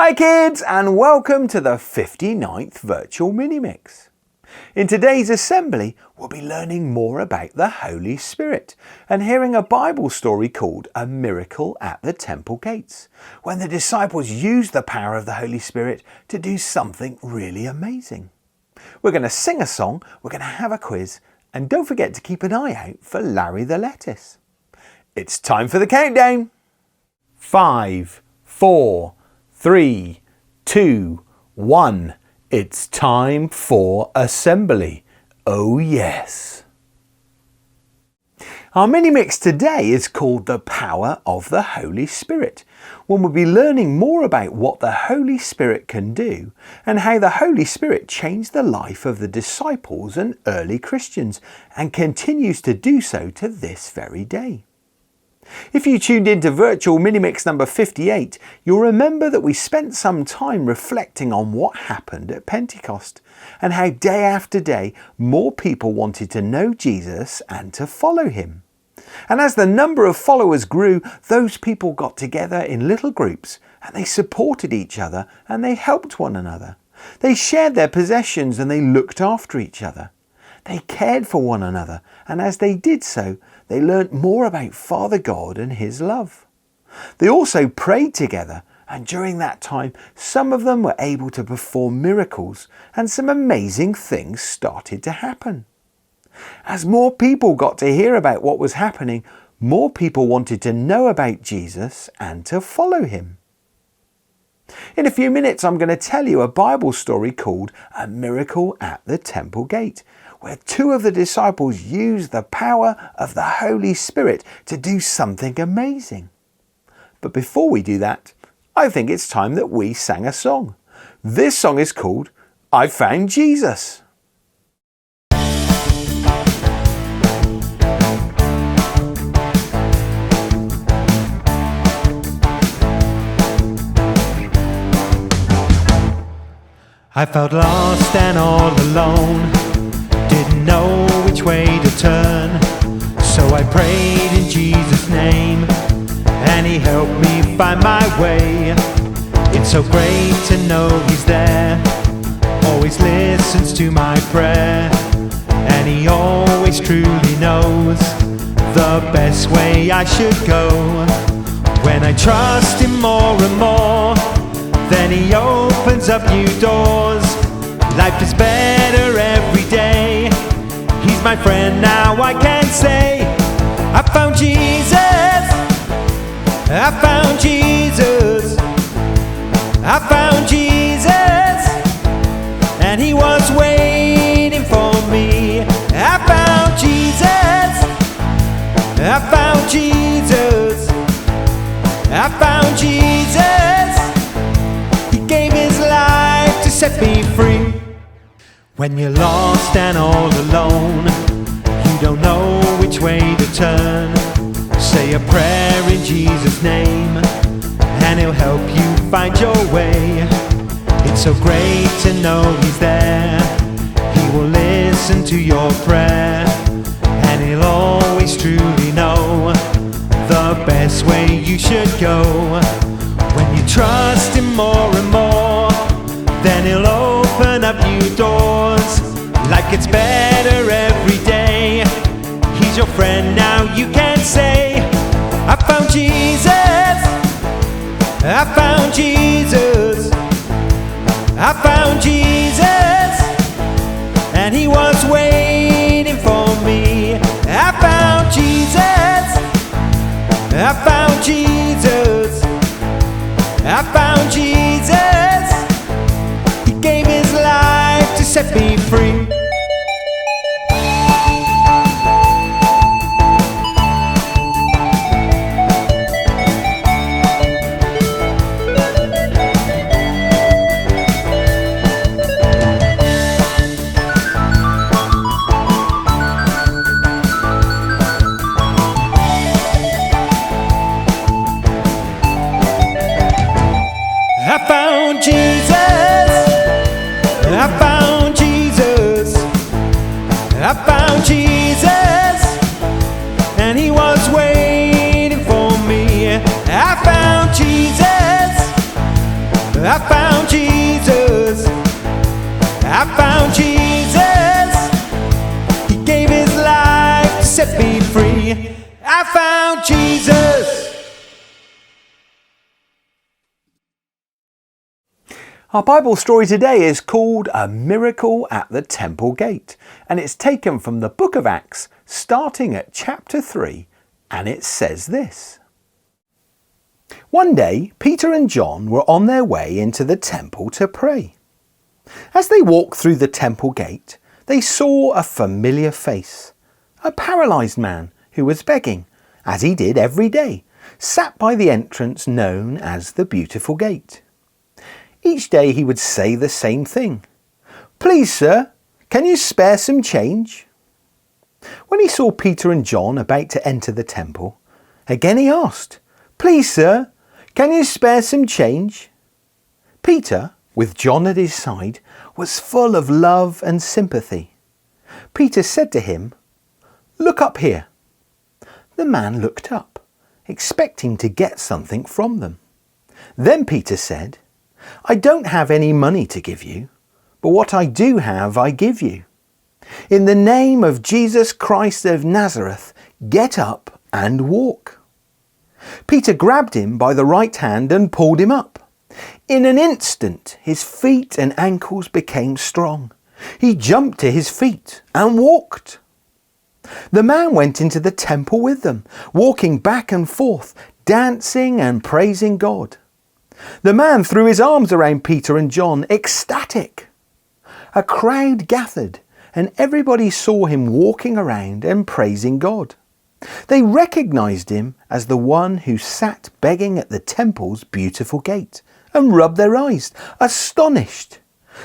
Hi kids, and welcome to the 59th virtual MiniMix. In today's assembly, we'll be learning more about the Holy Spirit and hearing a Bible story called A Miracle at the Temple Gates, when the disciples used the power of the Holy Spirit to do something really amazing. We're going to sing a song, we're going to have a quiz, and don't forget to keep an eye out for Larry the Lettuce. It's time for the countdown. 5, 4, 3, 2, 1. It's time for assembly. Oh yes. Our mini-mix today is called The Power of the Holy Spirit, when we'll be learning more about what the Holy Spirit can do and how the Holy Spirit changed the life of the disciples and early Christians and continues to do so to this very day. If you tuned into virtual MiniMix number 58, you'll remember that we spent some time reflecting on what happened at Pentecost and how day after day more people wanted to know Jesus and to follow him. And as the number of followers grew, those people got together in little groups and they supported each other and they helped one another. They shared their possessions and they looked after each other. They cared for one another, and as they did so, they learnt more about Father God and his love. They also prayed together, and during that time, some of them were able to perform miracles, and some amazing things started to happen. As more people got to hear about what was happening, more people wanted to know about Jesus and to follow him. In a few minutes, I'm going to tell you a Bible story called A Miracle at the Temple Gate, where two of the disciples used the power of the Holy Spirit to do something amazing. But before we do that, I think it's time that we sang a song. This song is called I Found Jesus. I felt lost and all alone, didn't know which way to turn, so I prayed in Jesus' name, and he helped me find my way. It's so great to know he's there, always listens to my prayer, and he always truly knows the best way I should go. When I trust him more and more, then he opens up new doors. Life is better every day. He's my friend now, I can say I found Jesus, I found Jesus, I found Jesus, and he was waiting for me. I found Jesus, I found Jesus, I found Jesus. He gave his life to set me free. When you're lost and all alone, you don't know which way to turn, say a prayer in Jesus' name, and he'll help you find your way. It's so great to know he's there. He will listen to your prayer, and he'll always truly know the best way you should go. When you trust him more and more, then he'll open up new doors. Life gets better every day. He's your friend now, you can say I found Jesus, I found Jesus, I found Jesus, and he was waiting for me. I found Jesus, I found Jesus, I found Jesus. He gave his life to set me free. I found Jesus, I found Jesus, I found Jesus, and he was waiting for me. I found Jesus, I found Jesus. I found Jesus. He gave his life to set me free. I found Jesus. Our Bible story today is called A Miracle at the Temple Gate, and it's taken from the book of Acts, starting at chapter 3, and it says this. One day, Peter and John were on their way into the temple to pray. As they walked through the temple gate, they saw a familiar face, a paralysed man who was begging, as he did every day, sat by the entrance known as the Beautiful Gate. Each day he would say the same thing. "Please, sir, can you spare some change?" When he saw Peter and John about to enter the temple, again he asked, "Please, sir, can you spare some change?" Peter, with John at his side, was full of love and sympathy. Peter said to him, "Look up here." The man looked up, expecting to get something from them. Then Peter said, "I don't have any money to give you, but what I do have I give you. In the name of Jesus Christ of Nazareth, get up and walk." Peter grabbed him by the right hand and pulled him up. In an instant, his feet and ankles became strong. He jumped to his feet and walked. The man went into the temple with them, walking back and forth, dancing and praising God. The man threw his arms around Peter and John, ecstatic. A crowd gathered, and everybody saw him walking around and praising God. They recognized him as the one who sat begging at the temple's beautiful gate, and rubbed their eyes, astonished,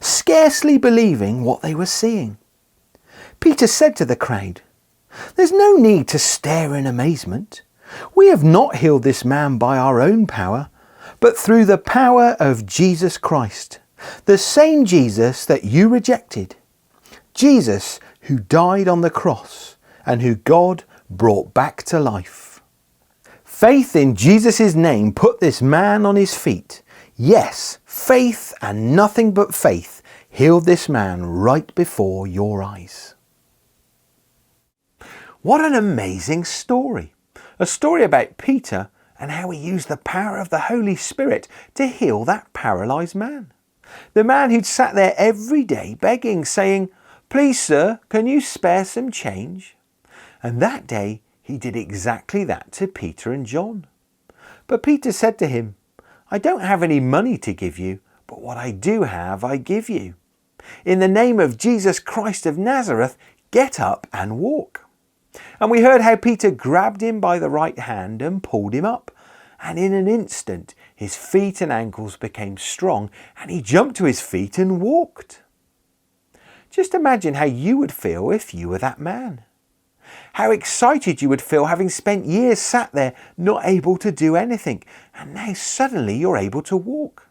scarcely believing what they were seeing. Peter said to the crowd, "There's no need to stare in amazement. We have not healed this man by our own power, but through the power of Jesus Christ, the same Jesus that you rejected, Jesus who died on the cross and who God brought back to life." Faith in Jesus' name put this man on his feet. Yes, faith and nothing but faith healed this man right before your eyes. What an amazing story. A story about Peter and how he used the power of the Holy Spirit to heal that paralysed man. The man who'd sat there every day begging, saying, "Please, sir, can you spare some change?" And that day he did exactly that to Peter and John. But Peter said to him, "I don't have any money to give you, but what I do have I give you. In the name of Jesus Christ of Nazareth, get up and walk." And we heard how Peter grabbed him by the right hand and pulled him up. And in an instant, his feet and ankles became strong, and he jumped to his feet and walked. Just imagine how you would feel if you were that man. How excited you would feel having spent years sat there not able to do anything, and now suddenly you're able to walk.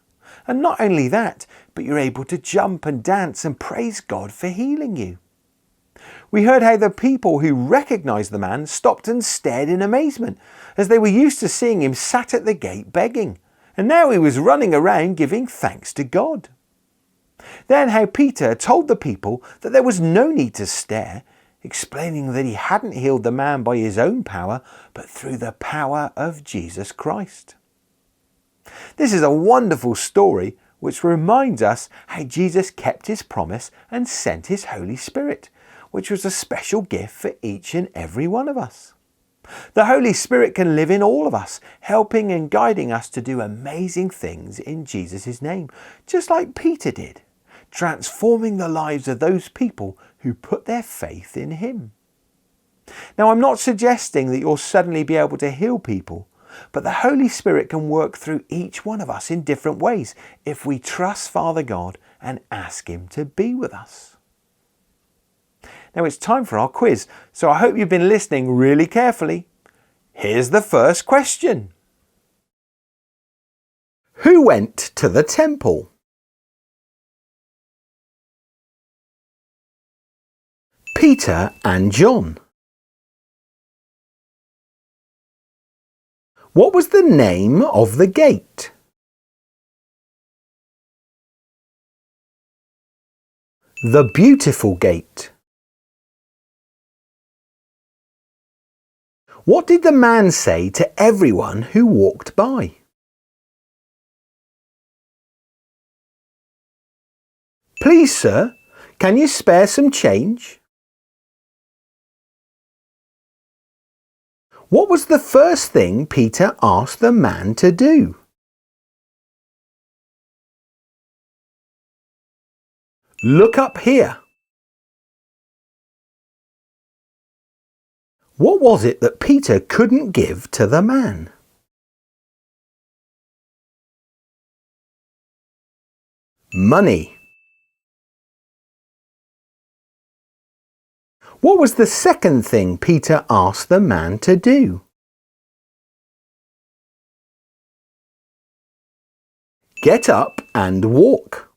And not only that, but you're able to jump and dance and praise God for healing you. We heard how the people who recognised the man stopped and stared in amazement, as they were used to seeing him sat at the gate begging, and now he was running around giving thanks to God. Then how Peter told the people that there was no need to stare, explaining that he hadn't healed the man by his own power, but through the power of Jesus Christ. This is a wonderful story which reminds us how Jesus kept his promise and sent his Holy Spirit, which was a special gift for each and every one of us. The Holy Spirit can live in all of us, helping and guiding us to do amazing things in Jesus' name, just like Peter did, transforming the lives of those people who put their faith in him. Now, I'm not suggesting that you'll suddenly be able to heal people, but the Holy Spirit can work through each one of us in different ways if we trust Father God and ask him to be with us. Now it's time for our quiz, so I hope you've been listening really carefully. Here's the first question. Who went to the temple? Peter and John. What was the name of the gate? The beautiful gate. What did the man say to everyone who walked by? Please, sir, can you spare some change? What was the first thing Peter asked the man to do? Look up here. What was it that Peter couldn't give to the man? Money. What was the second thing Peter asked the man to do? Get up and walk.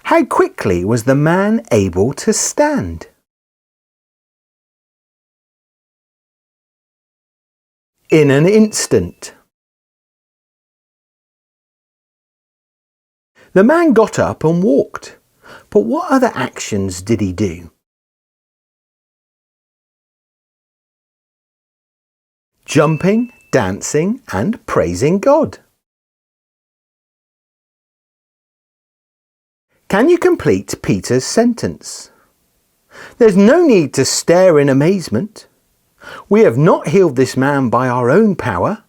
How quickly was the man able to stand? In an instant. The man got up and walked, but what other actions did he do? Jumping, dancing, and praising God. Can you complete Peter's sentence? There's no need to stare in amazement. We have not healed this man by our own power,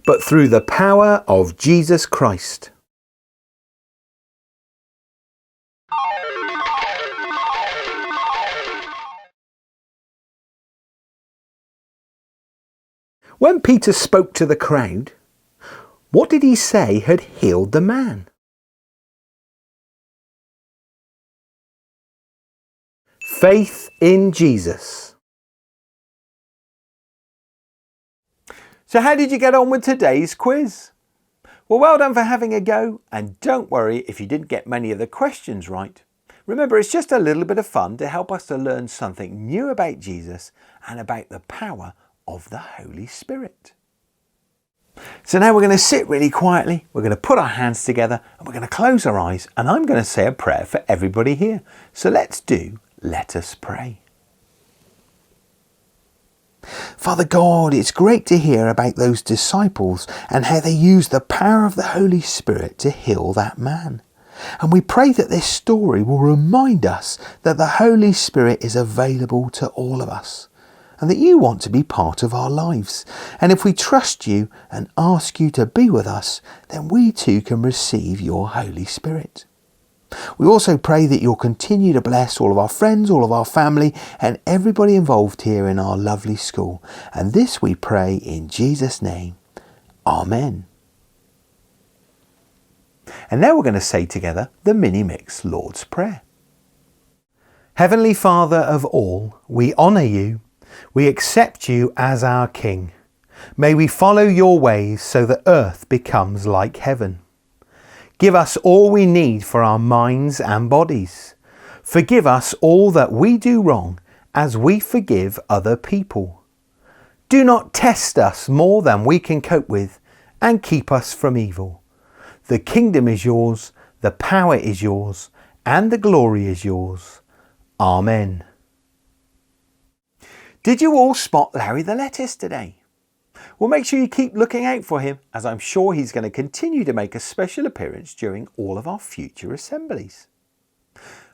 but through the power of Jesus Christ. When Peter spoke to the crowd, what did he say had healed the man? Faith in Jesus. So how did you get on with today's quiz? Well done for having a go, and don't worry if you didn't get many of the questions right. Remember, it's just a little bit of fun to help us to learn something new about Jesus and about the power of the Holy Spirit. So now we're going to sit really quietly, we're going to put our hands together and we're going to close our eyes, and I'm going to say a prayer for everybody here. So let us pray. Father God, it's great to hear about those disciples and how they used the power of the Holy Spirit to heal that man. And we pray that this story will remind us that the Holy Spirit is available to all of us, and that you want to be part of our lives. And if we trust you and ask you to be with us, then we too can receive your Holy Spirit. We also pray that you'll continue to bless all of our friends, all of our family, and everybody involved here in our lovely school. And this we pray in Jesus' name. Amen. And now we're going to say together the MiniMix Lord's Prayer. Heavenly Father of all, we honour you. We accept you as our King. May we follow your ways so that earth becomes like heaven. Give us all we need for our minds and bodies. Forgive us all that we do wrong as we forgive other people. Do not test us more than we can cope with, and keep us from evil. The kingdom is yours, the power is yours, and the glory is yours. Amen. Did you all spot Larry the lettuce today? Well, make sure you keep looking out for him, as I'm sure he's going to continue to make a special appearance during all of our future assemblies.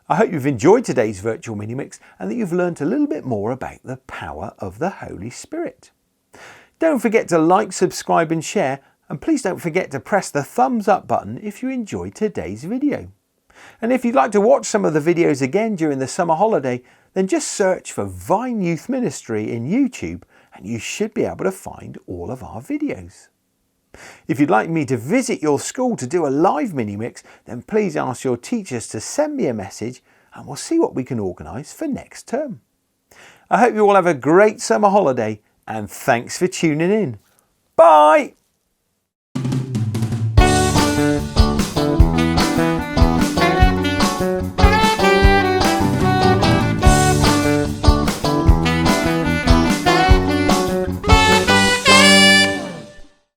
I hope you've enjoyed today's virtual mini-mix and that you've learnt a little bit more about the power of the Holy Spirit. Don't forget to like, subscribe and share, and please don't forget to press the thumbs up button if you enjoyed today's video. And if you'd like to watch some of the videos again during the summer holiday, then just search for VYM Youth Ministry in YouTube and you should be able to find all of our videos. If you'd like me to visit your school to do a live mini-mix, then please ask your teachers to send me a message and we'll see what we can organise for next term. I hope you all have a great summer holiday and thanks for tuning in. Bye!